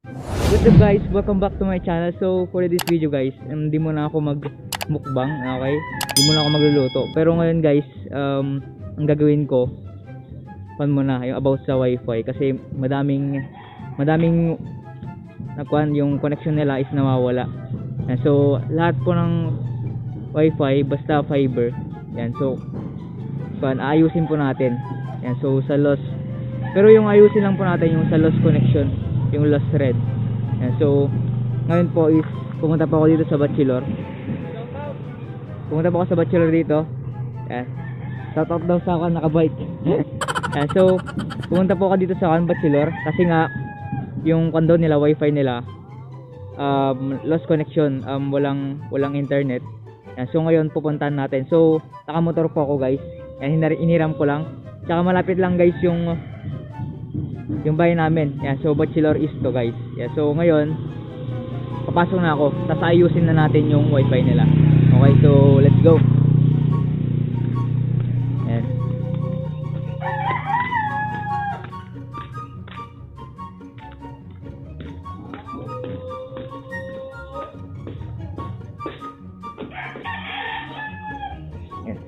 What's up guys? Welcome back to my channel. So for this video guys, hindi muna ako magmukbang, okay? Hindi muna ako magluluto. Pero ngayon guys, ang gagawin ko, muna yung about sa wifi kasi madaming yung connection nila is nawawala. And so lahat po ng wifi basta fiber. Yan, so ayusin po natin. Yan, so sa loss. Pero yung ayusin lang po natin yung sa loss connection, yung loss thread. Yan, so ngayon po is pumunta po ako dito sa Bachelor. Pumunta po ako sa Bachelor dito. Yan. Shout out daw sa akin nakabike. Yan, so pumunta po ako dito sa Bachelor kasi nga yung condo nila, wifi nila lost connection, walang internet. Yan, so ngayon pupuntahan natin. So nakamotor po ako guys. Yan, iniram ko lang. Tsaka malapit lang guys yung bahay namin. Yan, so Bachelor East to guys. Yan, so ngayon papasok na ako. Tapos ayusin na natin yung wifi nila. Okay, so let's go. Yan. Yan.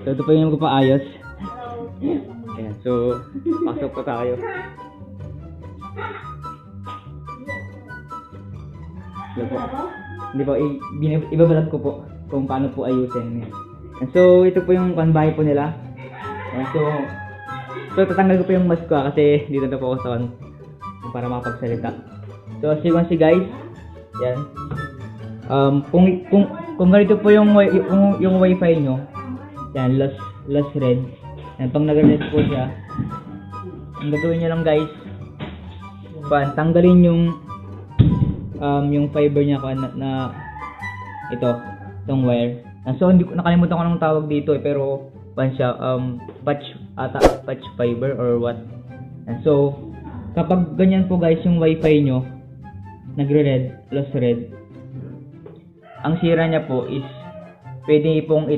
So ito pa yung magpapaayos. Ayan, so pasok po tayo. Hindi po, ibabalat ko po kung paano po ayusin. Ayan. So ito po yung bahay po nila. Ayan, so tatanggal ko po yung mask ko kasi dito na po ako sa para makapagsalita. So as you can see guys, yan. Kung ganito po yung wifi nyo, yan, lost red. Yan, pag nag-red po siya, ang gagawin nyo lang guys, tanggalin yung fiber niya na itong wire. So hindi ko nakalimutan ko anong tawag dito pero siya patch fiber or what. And so kapag ganyan po guys yung wifi nyo nagre-red, lost red, ang sira niya po is pwede pong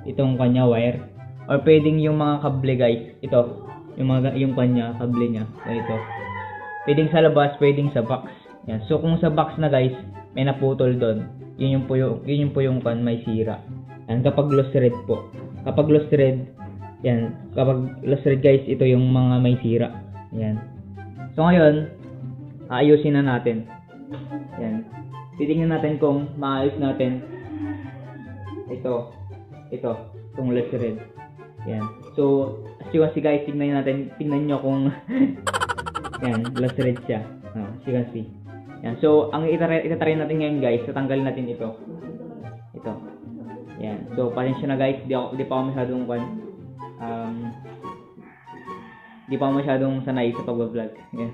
itong kanya wire, or pwedeng yung mga kable guys, yung kanya kable niya, ito. Pwedeng sa labas, pwedeng sa box. Yan. So kung sa box na guys, may naputol doon. Yun po yung may sira. Yan, kapag lost thread po. Kapag lost thread guys, ito yung mga may sira. Yan. So ngayon, aayusin na natin. Yan. Titingnan natin kung maayos natin itong lost thread. Yan. So, as you can see guys, tingnan nyo kung yan, lost thread siya. As you can see. Yan. So, ang itatry natin ngayon guys, tatanggalin natin ito. Yan. So, pasensya na guys, di pa ako masyadong sanay sa pag-vlog. Yan.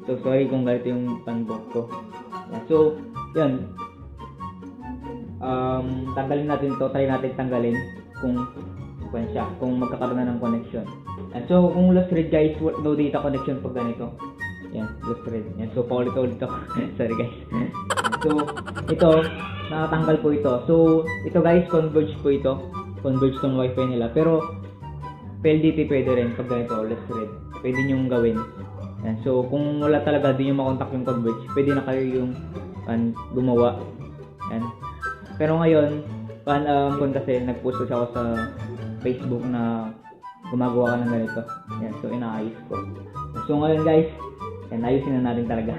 So, sorry kung ganito yung panbok ko. Yan. So, yan. Tanggalin natin to, try natin tanggalin kung magkakaroon na ng connection. And so kung lost thread guys, no data connection pag ganito. Yan, lost thread. Yan, so paulit-ulit ako. Sorry guys. So ito, nakatanggal po ito. So ito guys, converge po ito. Converge tong wifi nila. Pero PLDT pwede rin pag ganito, lost thread. Pwede nyo gawin. Yan, so kung wala talaga, di nyo makontak yung converge, pwede na kayo yung gumawa. Yan. Pero ngayon, kasi nag-post ako sa Facebook na gumagawa ka ng ganito. Yan, so inaayos ko. So ngayon guys, yan, ayusin na natin talaga.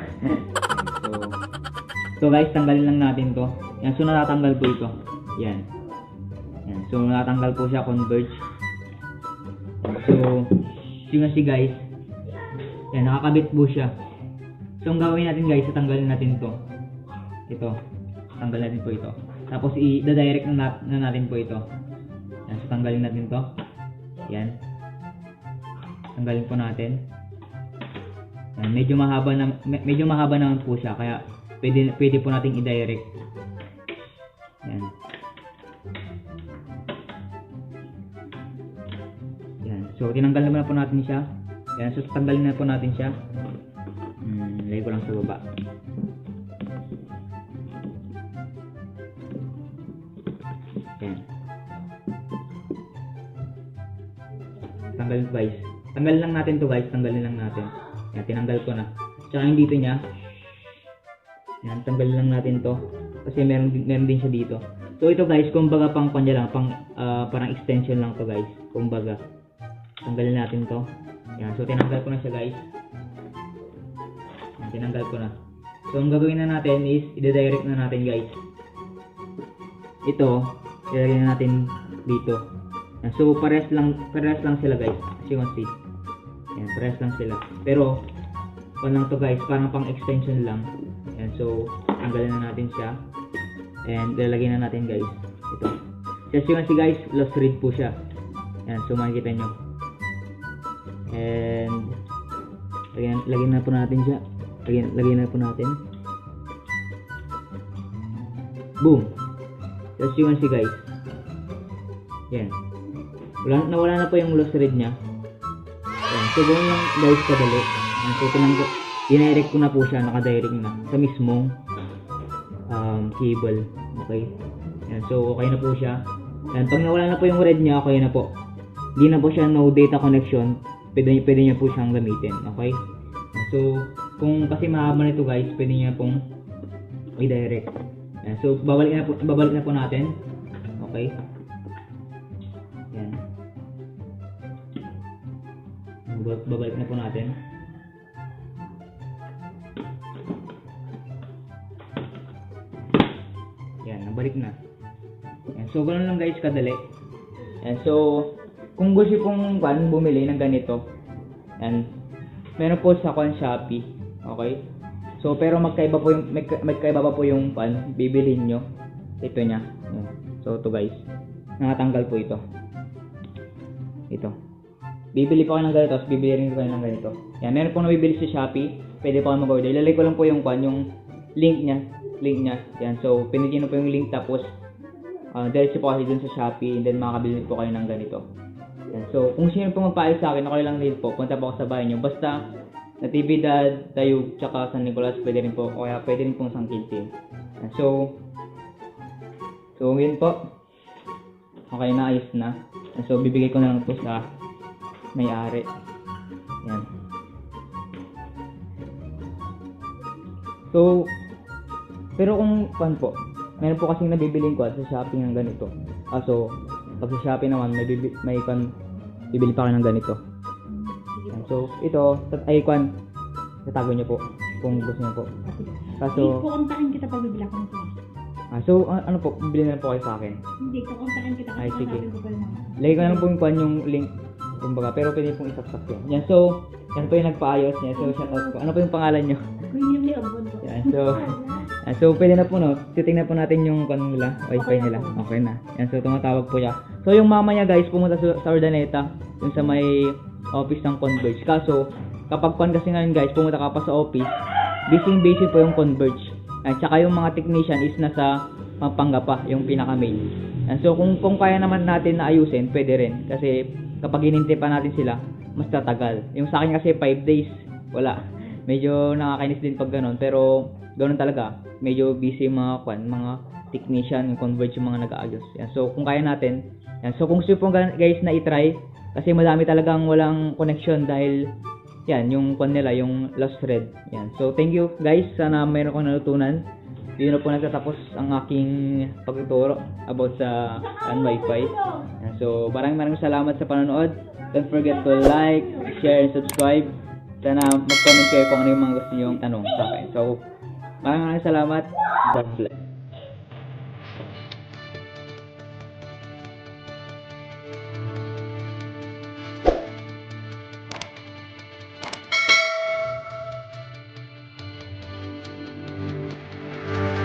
so guys, tanggalin lang natin to. Yan, so natatanggal po ito. Yan. Yan, so natatanggal po siya, converge. So yun si guys. Yan, nakakabit po siya. So ang gawin natin guys, tanggalin natin to. Ito. Tanggalin natin po ito. Tapos i-direct na natin po ito. Yan, so tanggalin natin to. Yan. Tanggalin po natin. Yan, medyo mahaba naman po siya kaya pwede po nating i-direct. Yan. Yan. So tinanggal naman po natin siya. Yan, so tanggalin na po natin siya. Lagay ko lang sa baba. Yan. Tanggalin lang natin to guys. Tanggalin lang natin. Yan, tinanggal ko na. Tsaka yung dito niya. Yan, tanggalin lang natin to. Kasi meron din siya dito. So ito guys, kumbaga pang kanya lang, parang extension lang to guys. Kumbaga, tanggalin natin to. Yan, so tinanggal ko na siya guys. Yan, tinanggal ko na. So ang gagawin na natin is, i-direct na natin guys. Ito, ilagay na natin dito. Yan, so parehas lang sila guys. As you can see. Yan, parehas lang sila. Pero, lang to guys, parang pang extension lang. Yan, so tanggalin na natin siya. And lalagay na natin guys ito. Just yun kasi guys, lost thread po siya. Yan, so makikita nyo. And lagyan na po natin siya. Lagyan na po natin. Boom. Just yun kasi guys. Yan. Nawala na po yung lost thread niya. Yan. So gawin lang guys kadali. Yan, so dinirect ko na po siya, naka-direct na sa mismong cable. Okay. Yan, so okay na po siya. Yan, pag nawala na po yung red niya, okay na po. Hindi na po siya no data connection. Pwede niya po siyang gamitin. Okay. Yan, so kung kasi mahaba nito guys, pwede niya pong i-direct. Yan, so babalik na po natin. Okay. Yan. Babalik na po natin. Yan, nabalik na. Yan, so ganoon lang guys kadali. Yan, so kung gusto pong bumili ng ganito, yan, meron po sa Shopee. Okay? So pero magkaiba pa po yung bibilhin nyo. Ito niya. Yan. So ito guys. Nakatanggal po ito. Ito. Bibili pa kayo ng ganito, tapos bibili rin kayo ng ganito. Yan, meron pong nabibili sa Shopee. Pwede pa kayo mag-order. Ilalagay ko lang po yung link niya. Yan, so pinigyan na po yung link, tapos diretso po kayo dun sa Shopee, and then makakabili po kayo ng ganito. Yan, so kung sino po magpaayos sa akin, okay lang din po, punta po ako sa bahay nyo. Basta Natividad, Tayug, tsaka San Nicolas, pwede rin po, o kaya pwede rin pong Sangkiltin. Yan, so yun po. Okay na, ayos na. Yan, so bibigay ko na lang po sa may-ari. Yan. So, pero kung meron po kasing nabibiling ko sa Shopee ng ganito. So, pag sa Shopee naman, bibili pa kayo ng ganito. Yan. So, ito, tatago nyo po kung gusto nyo po. Kaso, kukontakin kita pag bibila ko nito. so, ano po, bibili na po kayo sa akin. Hindi, kukontakin kita. Ay, sige. Ko Lagay ko na lang po yung link, kumbaga, pero pwede pong isaksak yun. Yan, so, yan po yung nagpaayos niya. So, shoutout po. Ano po yung pangalan nyo? Yan, so pwede na po, no? Titingnan po natin yung kanila, wifi nila. Okay na. Yan, so tumatawag po siya. So yung mama niya guys, pumunta sa Urdaneta, yung sa may office ng Converge. Kaso, kapag kasi ngayon guys, pumunta ka pa sa office, busy po yung Converge. At saka yung mga technician is nasa Pampanga pa, yung pinaka-main. And so kung kaya naman natin na ayusin, pwede rin. Kasi kapag hinintay pa natin sila, mas tatagal. Yung sa akin kasi 5 days, wala. Medyo nakakainis din pag ganun, pero ganun talaga. Medyo busy mga technician, yung Converge, yung mga nag-aayos. Yan. So kung kaya natin, yan. So kung gusto po guys na i-try, kasi madami talagang walang connection dahil yan, yung nila, yung lost thread. Yan. So thank you guys, sana mayroon kong natutunan. Dito na po nagtatapos ang aking pagtuturo about sa Wi-Fi. Yan. So maraming salamat sa panonood. Don't forget to like, share, and subscribe. Sana mag-comment kayo kung ano yung mga gusto nyo tanong sa akin. So, maraming salamat. God bless.